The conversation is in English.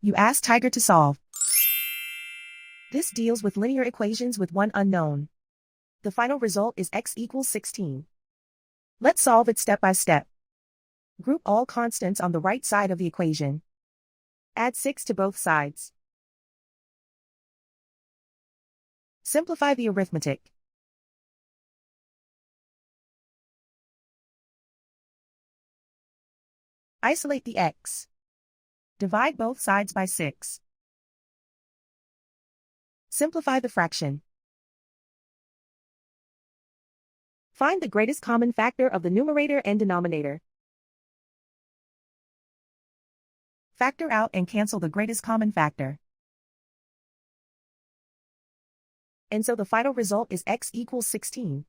You ask Tiger to solve. This deals with linear equations with one unknown. The final result is x equals 16. Let's solve it step by step. Group all constants on the right side of the equation. Add 6 to both sides. Simplify the arithmetic. Isolate the x. Divide both sides by 6. Simplify the fraction. Find the greatest common factor of the numerator and denominator. Factor out and cancel the greatest common factor. And so the final result is x equals 16.